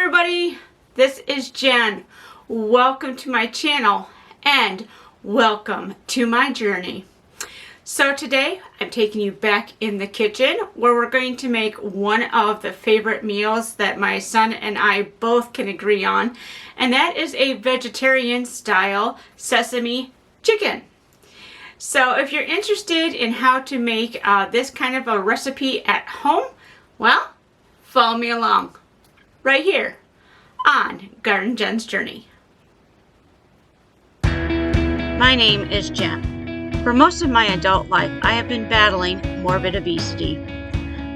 everybody, this is Jen. Welcome to my channel and welcome to my journey. So today I'm taking you back in the kitchen where we're going to make one of the favorite meals that my son and I both can agree on, and that is a vegetarian style sesame chicken. So if you're interested in how to make this kind of a recipe at home, well, follow me along right here on Garden Jen's Journey. My name is Jen. For most of my adult life, I have been battling morbid obesity.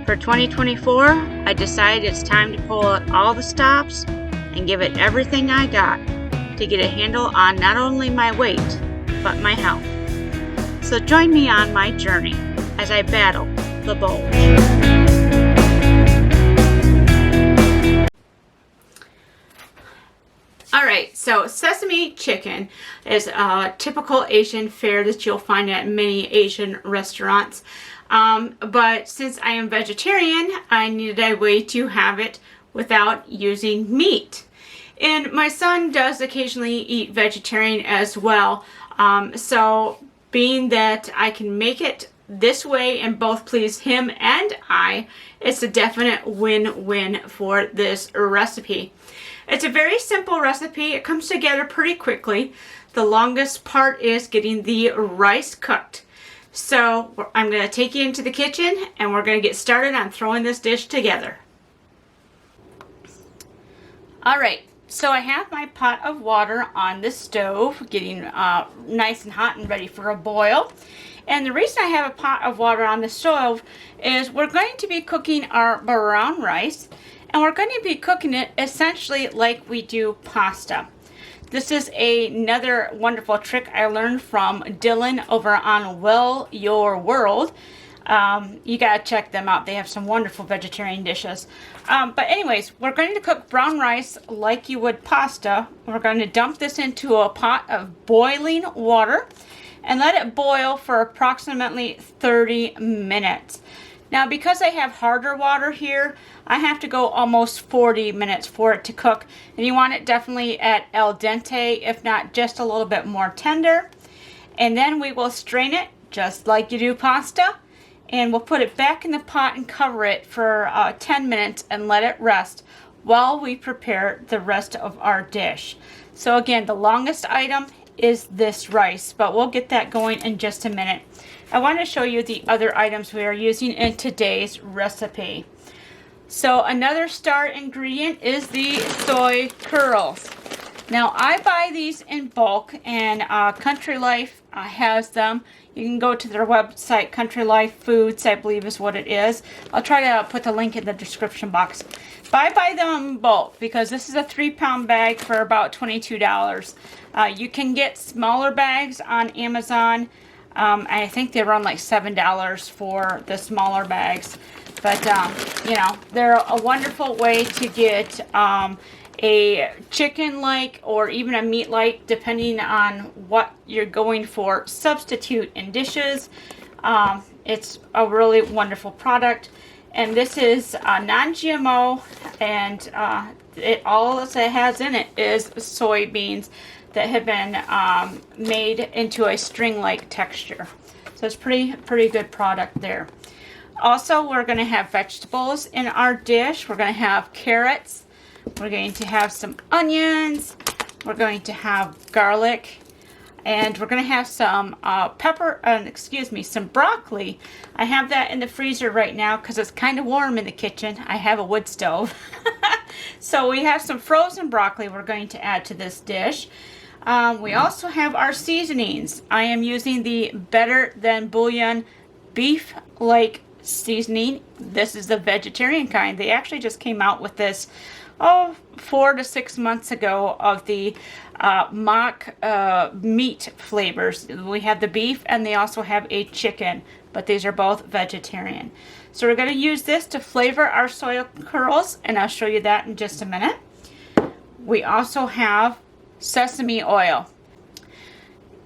For 2024, I decided it's time to pull out all the stops and give it everything I got to get a handle on not only my weight, but my health. So join me on my journey as I battle the bulge. Alright, so sesame chicken is a typical Asian fare that you'll find at many Asian restaurants. But since I am vegetarian, I needed a way to have it without using meat. And my son does occasionally eat vegetarian as well. So being that I can make it this way and both please him and I, it's a definite win-win for this recipe. It's a very simple recipe. It comes together pretty quickly. The longest part is getting the rice cooked. So I'm going to take you into the kitchen and we're going to get started on throwing this dish together. Alright, so I have my pot of water on the stove getting nice and hot and ready for a boil. And the reason I have a pot of water on the stove is we're going to be cooking our brown rice. And we're going to be cooking it essentially like we do pasta. This is another wonderful trick I learned from Dylan over on Well Your World. You gotta check them out. They have some wonderful vegetarian dishes. But anyways, we're going to cook brown rice like you would pasta. We're going to dump this into a pot of boiling water and let it boil for approximately 30 minutes. Now, because I have harder water here, I have to go almost 40 minutes for it to cook. And you want it definitely at al dente, if not just a little bit more tender. And then we will strain it just like you do pasta. And we'll put it back in the pot and cover it for 10 minutes and let it rest while we prepare the rest of our dish. So again, the longest item is this rice, but we'll get that going in just a minute. I want to show you the other items we are using in today's recipe. So another star ingredient is the soy curls. Now I buy these in bulk and Country Life has them. You can go to their website, Country Life Foods, I believe is what it is. I'll try to put the link in the description box. But I buy them in bulk because this is a 3-pound bag for about $22. You can get smaller bags on Amazon. I think they run like $7 for the smaller bags. But, you know, they're a wonderful way to get a chicken-like or even a meat-like, depending on what you're going for, substitute in dishes. It's a really wonderful product. And this is non-GMO, and all it has in it is soybeans that have been made into a string-like texture. So it's pretty good product there. Also, we're going to have vegetables in our dish. We're going to have carrots. We're going to have some onions. We're going to have garlic. And we're going to have some some broccoli. I have that in the freezer right now because it's kind of warm in the kitchen. I have a wood stove. So we have some frozen broccoli we're going to add to this dish. We also have our seasonings. I am using the Better Than Bouillon beef-like seasoning. This is the vegetarian kind. They actually just came out with this 4 to 6 months ago of the mock meat flavors. We have the beef and they also have a chicken, but these are both vegetarian. So we're going to use this to flavor our soy curls, and I'll show you that in just a minute. We also have sesame oil.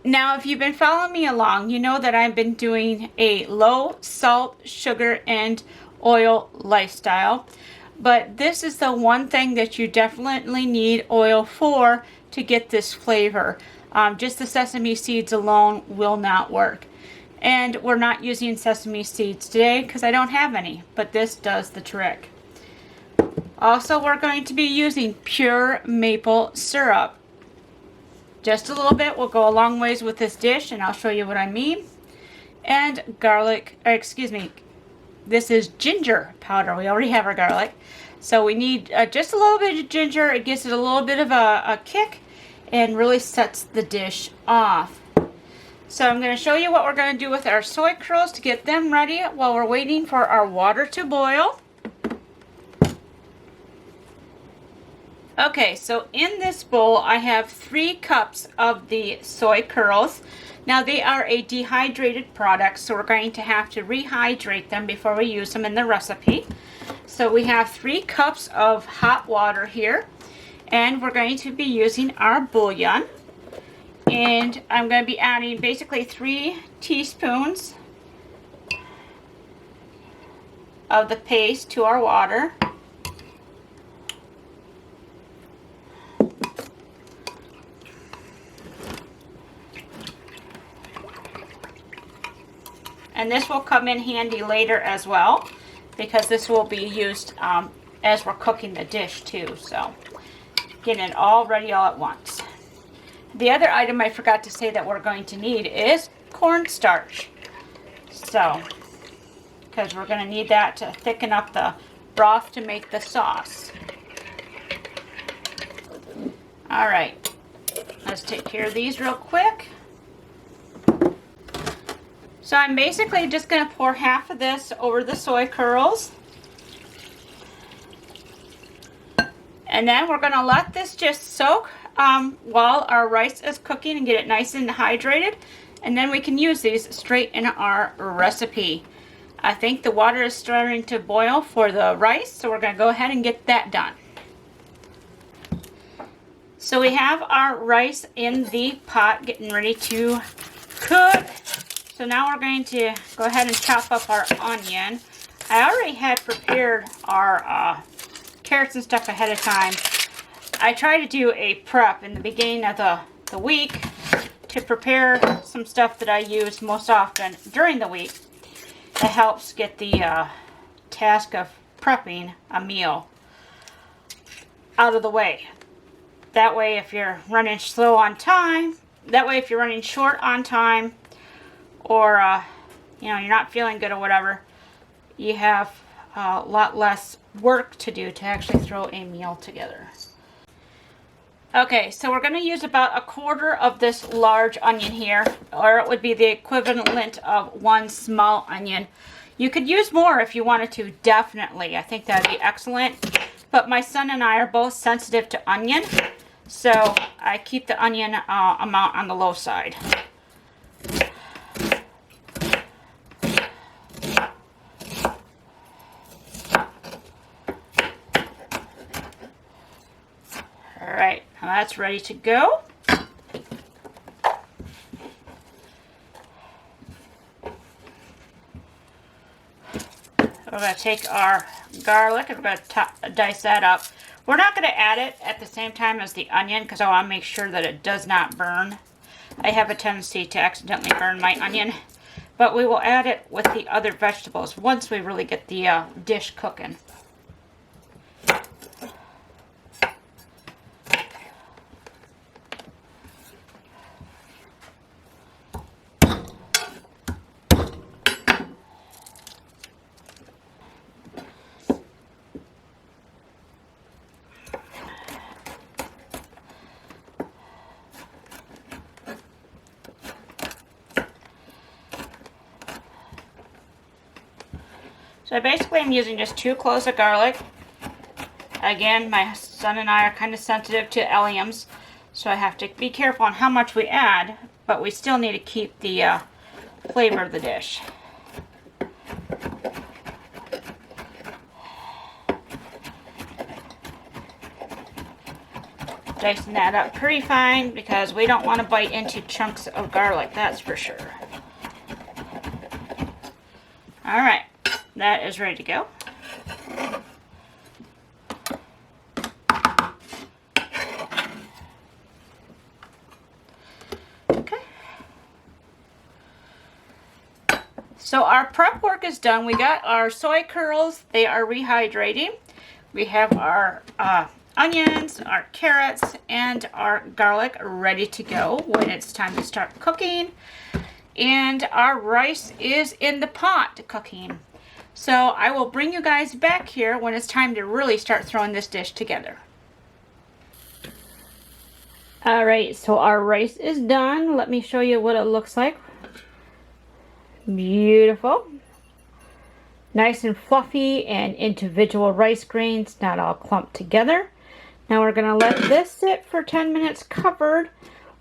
Now, if you've been following me along, you know that I've been doing a low salt, sugar, and oil lifestyle. but this is the one thing that you definitely need oil for to get this flavor. Just the sesame seeds alone will not work. And we're not using sesame seeds today because I don't have any, but this does the trick. Also, we're going to be using pure maple syrup. Just a little bit will go a long ways with this dish, and I'll show you what I mean. And garlic, or excuse me, this is ginger powder. We already have our garlic. So we need just a little bit of ginger. It gives it a little bit of a kick and really sets the dish off. So I'm going to show you what we're going to do with our soy curls to get them ready while we're waiting for our water to boil. Okay, so in this bowl I have 3 cups of the soy curls. Now they are a dehydrated product, so we're going to have to rehydrate them before we use them in the recipe. So we have 3 cups of hot water here, and we're going to be using our bouillon. And I'm going to be adding basically 3 teaspoons of the paste to our water. And this will come in handy later as well, because this will be used as we're cooking the dish too. So getting it all ready all at once. The other item I forgot to say that we're going to need is cornstarch. So, because we're going to need that to thicken up the broth to make the sauce. Alright, let's take care of these real quick. So I'm basically just going to pour half of this over the soy curls. And then we're going to let this just soak while our rice is cooking and get it nice and hydrated. And then we can use these straight in our recipe. I think the water is starting to boil for the rice, so we're going to go ahead and get that done. So we have our rice in the pot getting ready to cook. So now we're going to go ahead and chop up our onion. I already had prepared our carrots and stuff ahead of time. I try to do a prep in the beginning of the week to prepare some stuff that I use most often during the week. That helps get the task of prepping a meal out of the way. That way if you're running slow on time, that way if you're running short on time, or you know, you're not feeling good or whatever, you have a lot less work to do to actually throw a meal together. Okay, so we're going to use about 1/4 of this large onion here, or it would be the equivalent of 1 small onion. You could use more if you wanted to, definitely. I think that would be excellent. But my son and I are both sensitive to onion, so I keep the onion amount on the low side. Alright, now that's ready to go. We're going to take our garlic and we're going to dice that up. We're not going to add it at the same time as the onion because I want to make sure that it does not burn. I have a tendency to accidentally burn my onion, but we will add it with the other vegetables once we really get the dish cooking. So basically I'm using just 2 cloves of garlic. Again, my son and I are kind of sensitive to alliums, so I have to be careful on how much we add, but we still need to keep the flavor of the dish. Dicing that up pretty fine because we don't want to bite into chunks of garlic, that's for sure. Alright. That is ready to go. So our prep work is done. We got our soy curls. They are rehydrating. We have our onions, our carrots, and our garlic ready to go when it's time to start cooking. And our rice is in the pot cooking. So I will bring you guys back here when it's time to really start throwing this dish together. All right, so our rice is done. Let me show you what it looks like. Beautiful. Nice and fluffy and individual rice grains, not all clumped together. Now we're gonna let this sit for 10 minutes covered,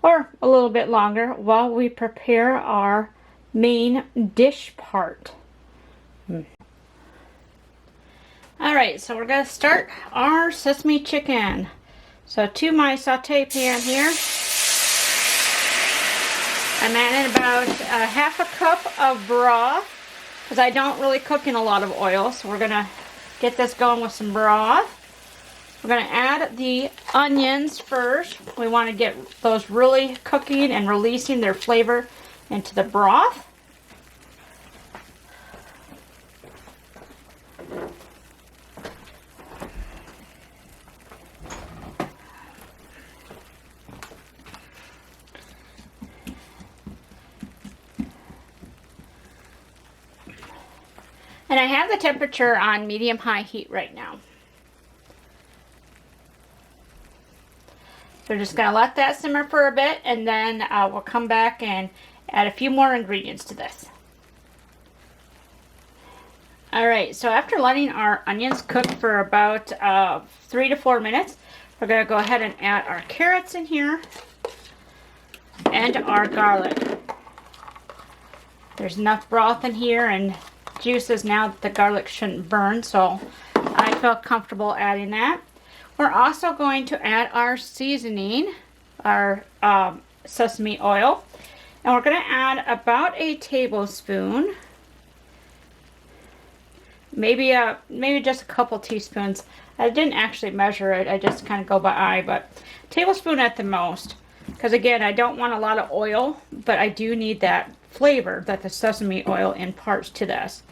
or a little bit longer, while we prepare our main dish part. All right, so we're gonna start our sesame chicken. So to my saute pan here, I'm adding about half a cup of broth, because I don't really cook in a lot of oil, so we're gonna get this going with some broth. We're gonna add the onions first. We wanna get those really cooking and releasing their flavor into the broth. And I have the temperature on medium-high heat right now. So we're just going to let that simmer for a bit, and then we'll come back and add a few more ingredients to this. Alright, so after letting our onions cook for about 3 to 4 minutes, we're going to go ahead and add our carrots in here and our garlic. There's enough broth in here and juices now that the garlic shouldn't burn, so I feel comfortable adding that. We're also going to add our seasoning, our sesame oil, and we're going to add about a tablespoon, maybe just a couple teaspoons. I didn't actually measure it, I just kind of go by eye, but a tablespoon at the most, because again, I don't want a lot of oil, but I do need that flavor that the sesame oil imparts to this.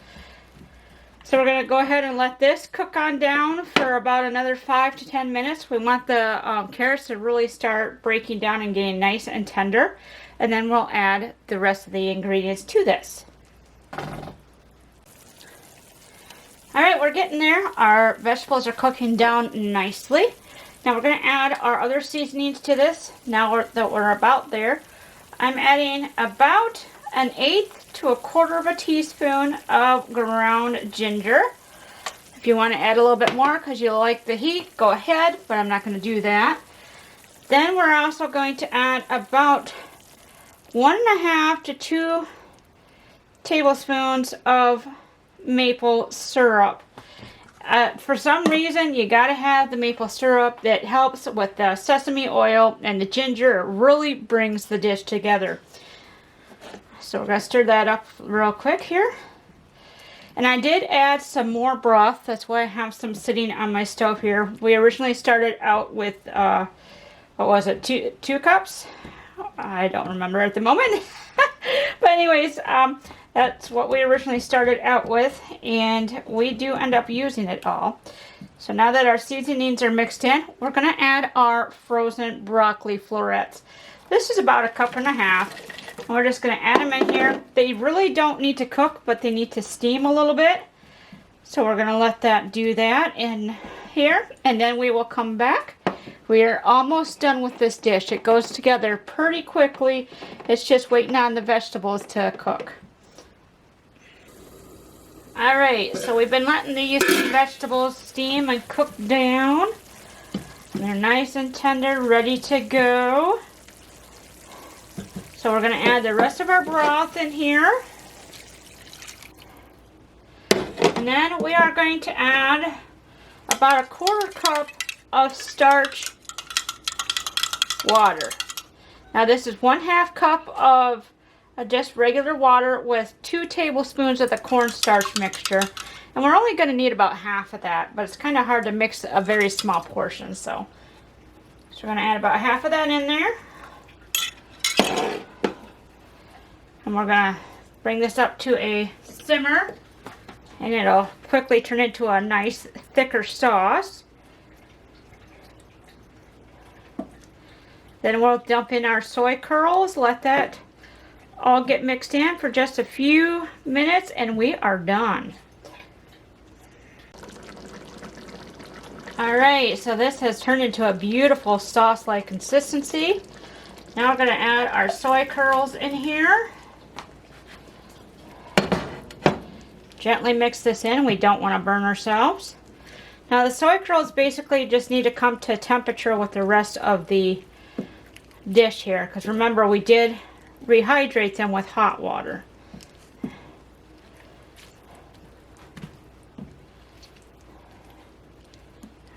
So we're going to go ahead and let this cook on down for about another 5 to 10 minutes. We want the carrots to really start breaking down and getting nice and tender. And then we'll add the rest of the ingredients to this. Alright, we're getting there. Our vegetables are cooking down nicely. Now we're going to add our other seasonings to this. Now that we're about there, I'm adding about 1/8 to 1/4 of a teaspoon of ground ginger. If you want to add a little bit more because you like the heat, go ahead, but I'm not going to do that. Then we're also going to add about 1.5 to 2 tablespoons of maple syrup. For some reason, you got to have the maple syrup. That helps with the sesame oil and the ginger. It really brings the dish together. So we're going to stir that up real quick here. And I did add some more broth. That's why I have some sitting on my stove here. We originally started out with, what was it, two cups? I don't remember at the moment. But anyways, that's what we originally started out with. And we do end up using it all. So now that our seasonings are mixed in, we're going to add our frozen broccoli florets. This is about 1.5 cups. And we're just going to add them in here. They really don't need to cook, but they need to steam a little bit. So we're going to let that do that in here. And then we will come back. We are almost done with this dish. It goes together pretty quickly. It's just waiting on the vegetables to cook. Alright, so we've been letting these vegetables steam and cook down. And they're nice and tender, ready to go. So we're going to add the rest of our broth in here. And then we are going to add about 1/4 cup of starch water. Now this is 1/2 cup of just regular water with 2 tablespoons of the cornstarch mixture. And we're only going to need about half of that, but it's kind of hard to mix a very small portion. So we're going to add about half of that in there. And we're going to Bring this up to a simmer, and it'll quickly turn into a nice thicker sauce. Then we'll dump in our soy curls, let that all get mixed in for just a few minutes, and we are done. Alright, so this has turned into a beautiful sauce-like consistency. Now we're going to add our soy curls in here. Gently mix this in. We don't want to burn ourselves. Now the soy curls basically just need to come to temperature with the rest of the dish here, because remember we did rehydrate them with hot water.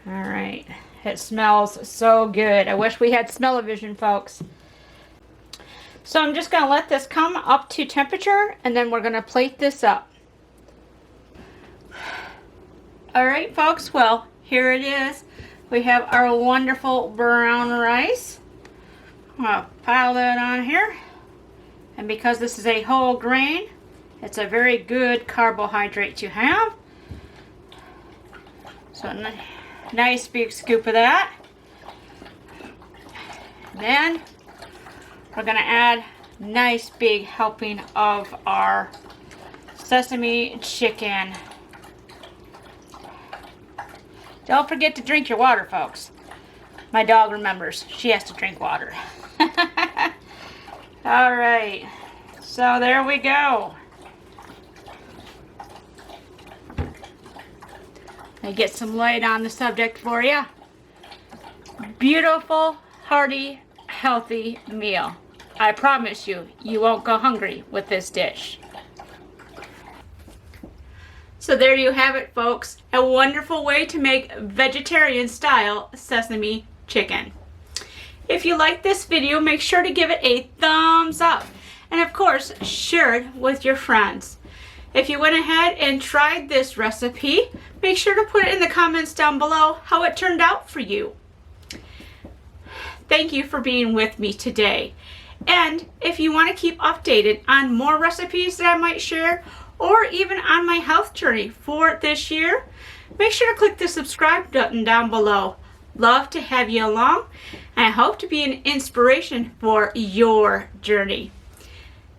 Alright, it smells so good. I wish we had smell-o-vision, folks. So I'm just going to let this come up to temperature, and then we're going to plate this up. Alright folks, well, here it is. We have our wonderful brown rice. I'll pile that on here. And because this is a whole grain, it's a very good carbohydrate to have. So a nice big scoop of that. Then we're going to add a nice big helping of our sesame chicken. Don't forget to drink your water, folks. My dog remembers. She has to drink water. Alright, so there we go. Let me get some light on the subject for you. Beautiful, hearty, healthy meal. I promise you, you won't go hungry with this dish. So there you have it, folks. A wonderful way to make vegetarian-style sesame chicken. If you like this video, make sure to give it a thumbs up. And of course, share it with your friends. If you went ahead and tried this recipe, make sure to put it in the comments down below how it turned out for you. Thank you for being with me today. And if you want to keep updated on more recipes that I might share, or even on my health journey for this year, make sure to click the subscribe button down below. Love to have you along, and I hope to be an inspiration for your journey.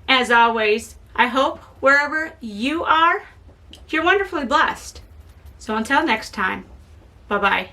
As always, I hope wherever you are, you're wonderfully blessed. So until next time, bye-bye.